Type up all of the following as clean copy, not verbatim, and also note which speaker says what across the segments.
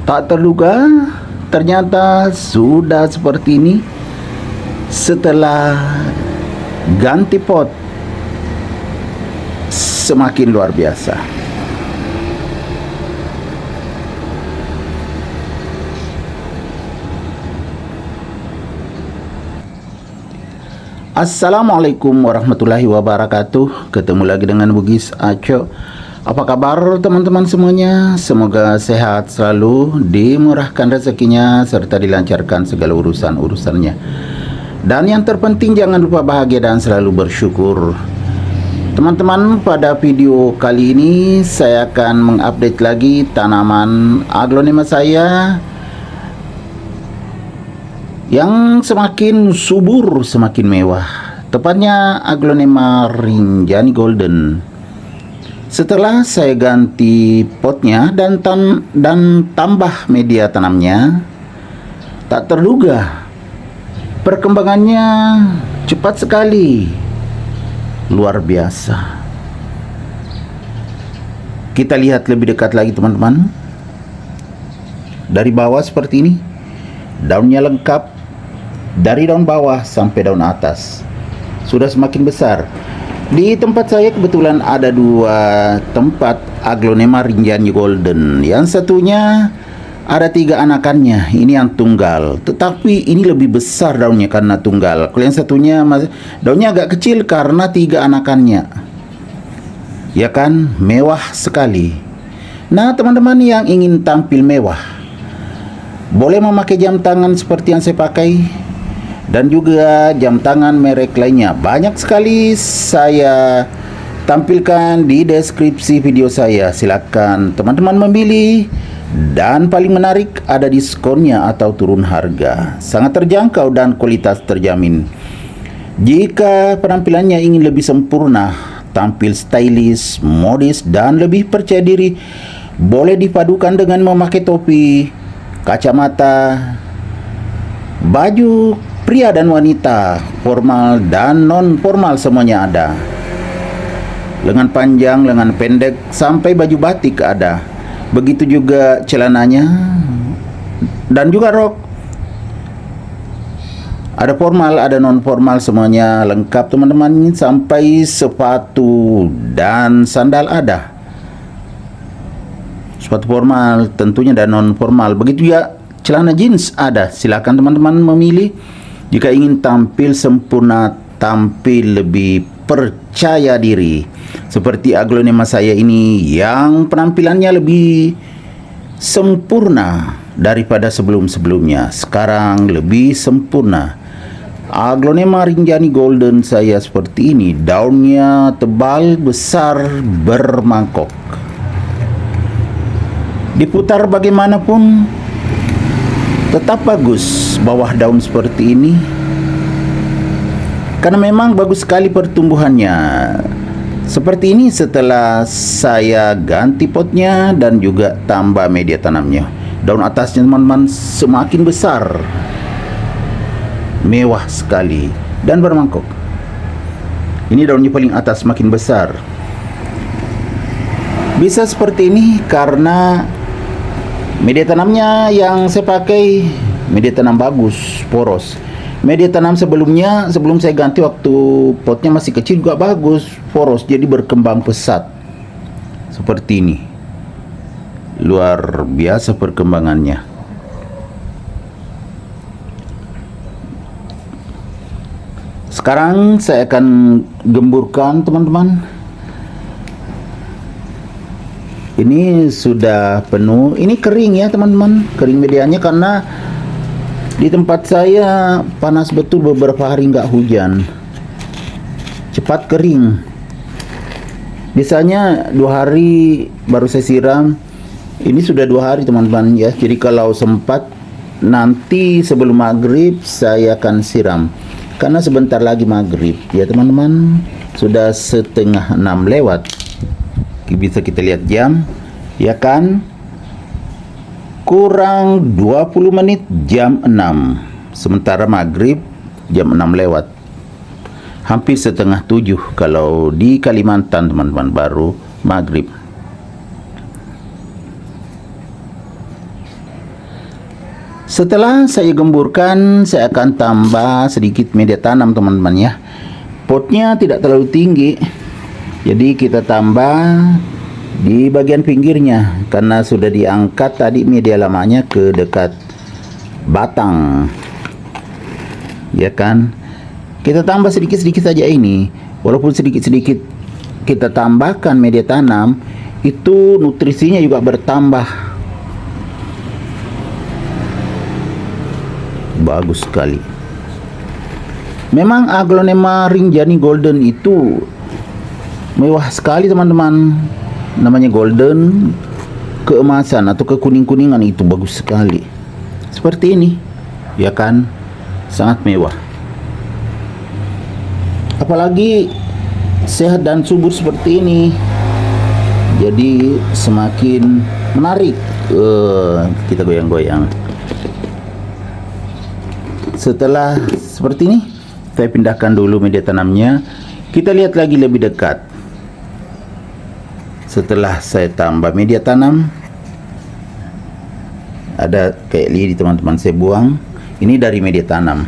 Speaker 1: Tak terduga, ternyata sudah seperti ini setelah ganti pot semakin luar biasa. Assalamualaikum warahmatullahi wabarakatuh. Ketemu lagi dengan Bugis Aco. Apa kabar teman-teman semuanya? Semoga sehat selalu, dimurahkan rezekinya, serta dilancarkan segala urusan-urusannya. Dan yang terpenting jangan lupa bahagia dan selalu bersyukur. Teman-teman, pada video kali ini saya akan mengupdate lagi tanaman aglonema saya yang semakin subur, semakin mewah. Tepatnya aglonema Rinjani Golden. Setelah saya ganti potnya dan tambah media tanamnya, tak terduga perkembangannya cepat sekali, luar biasa. Kita lihat lebih dekat lagi teman-teman. Dari bawah seperti ini, daunnya lengkap dari daun bawah sampai daun atas, sudah semakin besar. Di tempat saya kebetulan ada dua tempat aglonema Rinjani Golden. Yang satunya ada 3 anakannya, ini yang tunggal, tetapi ini lebih besar daunnya karena tunggal. Kalau yang satunya daunnya agak kecil karena 3 anakannya. Ya kan, mewah sekali. Nah teman-teman yang ingin tampil mewah, boleh memakai jam tangan seperti yang saya pakai, dan juga jam tangan merek lainnya. Banyak sekali saya tampilkan di deskripsi video saya. Silakan teman-teman memilih, dan paling menarik ada diskonnya atau turun harga. Sangat terjangkau dan kualitas terjamin. Jika penampilannya ingin lebih sempurna, tampil stylish, modis, dan lebih percaya diri, boleh dipadukan dengan memakai topi, kacamata, baju pria dan wanita, formal dan non formal semuanya ada. Lengan panjang, lengan pendek, sampai baju batik ada. Begitu juga celananya dan juga rok. Ada formal, ada non formal, semuanya lengkap teman-teman. Sampai sepatu dan sandal ada. Sepatu formal tentunya dan non formal. Begitu juga celana jeans ada. Silakan teman-teman memilih. Jika ingin tampil sempurna, tampil lebih percaya diri, seperti aglonema saya ini yang penampilannya lebih sempurna daripada sebelum-sebelumnya. Sekarang lebih sempurna. Aglonema Rinjani Golden saya seperti ini, daunnya tebal, besar, bermangkok. Diputar bagaimanapun tetap bagus bawah daun seperti ini, karena memang bagus sekali pertumbuhannya. Seperti ini setelah saya ganti potnya dan juga tambah media tanamnya. Daun atasnya teman-teman semakin besar, mewah sekali, dan bermangkok. Ini daunnya paling atas semakin besar. Bisa seperti ini karena media tanamnya yang saya pakai media tanam bagus, poros. Media tanam sebelumnya, sebelum saya ganti waktu potnya masih kecil juga bagus, poros, jadi berkembang pesat. Seperti ini. Luar biasa perkembangannya. Sekarang saya akan gemburkan teman-teman. Ini sudah penuh, ini kering ya teman-teman, kering medianya karena di tempat saya panas betul, beberapa hari nggak hujan, cepat kering. Biasanya 2 hari baru saya siram, ini sudah 2 hari teman-teman ya. Jadi kalau sempat nanti sebelum maghrib saya akan siram, karena sebentar lagi maghrib ya teman-teman, sudah 5:30 lewat. Bisa kita lihat jam, ya kan, kurang 20 menit jam 6, sementara maghrib jam 6 lewat, hampir 6:30 kalau di Kalimantan teman-teman, baru maghrib. Setelah saya gemburkan, saya akan tambah sedikit media tanam teman-teman ya. Potnya tidak terlalu tinggi, jadi kita tambah di bagian pinggirnya karena sudah diangkat tadi media lamanya ke dekat batang, ya kan. Kita tambah sedikit-sedikit saja ini, walaupun sedikit-sedikit kita tambahkan media tanam, itu nutrisinya juga bertambah. Bagus sekali. Memang Aglonema rinjani golden itu mewah sekali teman-teman. Namanya golden, keemasan atau kekuning-kuningan, itu bagus sekali. Seperti ini, ya kan? Sangat mewah. Apalagi sehat dan subur seperti ini, jadi semakin menarik. Kita goyang-goyang. Setelah seperti ini, saya pindahkan dulu media tanamnya. Kita lihat lagi lebih dekat. Setelah saya tambah media tanam, ada kayak lidi teman-teman, saya buang. Ini dari media tanam,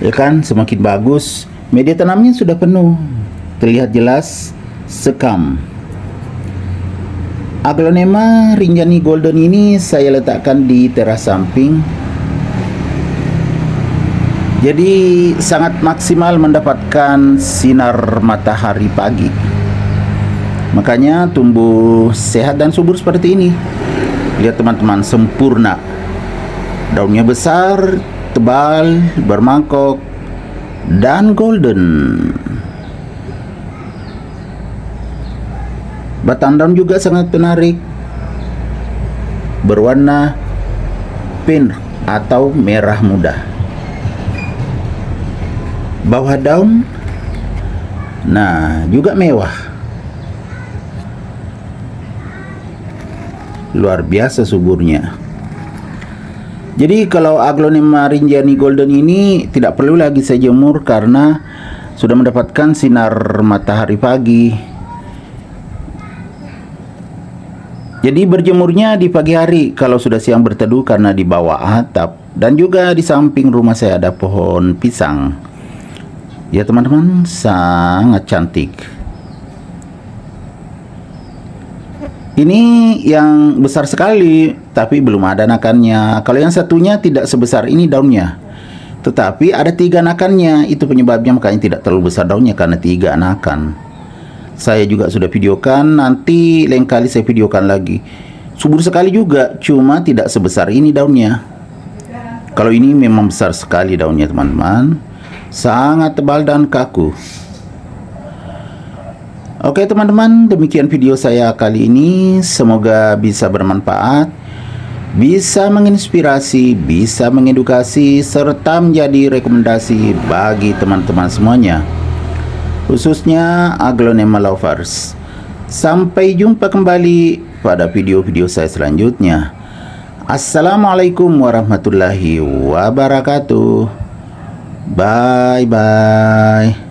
Speaker 1: ya kan, semakin bagus. Media tanamnya sudah penuh, terlihat jelas sekam. Aglonema rinjani golden ini saya letakkan di teras samping, jadi sangat maksimal mendapatkan sinar matahari pagi. Makanya tumbuh sehat dan subur seperti ini. Lihat teman-teman, sempurna. Daunnya besar, tebal, bermangkok, dan golden. Batang daun juga sangat menarik, berwarna pink atau merah muda. Bawah daun, nah, juga mewah. Luar biasa suburnya. Jadi kalau Aglonema rinjani golden ini tidak perlu lagi saya jemur karena sudah mendapatkan sinar matahari pagi. Jadi berjemurnya di pagi hari kalau sudah siang berteduh, karena di bawah atap dan juga di samping rumah saya ada pohon pisang. Ya teman-teman, sangat cantik. Ini yang besar sekali, tapi belum ada anakannya. Kalau yang satunya tidak sebesar ini daunnya, tetapi ada 3 anakannya. Itu penyebabnya makanya tidak terlalu besar daunnya, karena 3 anakan. Saya juga sudah videokan, nanti lain kali saya videokan lagi. Subur sekali juga, cuma tidak sebesar ini daunnya. Kalau ini memang besar sekali daunnya teman-teman, sangat tebal dan kaku. Oke teman-teman, demikian video saya kali ini. Semoga bisa bermanfaat, bisa menginspirasi, bisa mengedukasi, serta menjadi rekomendasi bagi teman-teman semuanya, khususnya Aglonema lovers. Sampai jumpa kembali pada video-video saya selanjutnya. Assalamualaikum warahmatullahi wabarakatuh. Bye bye.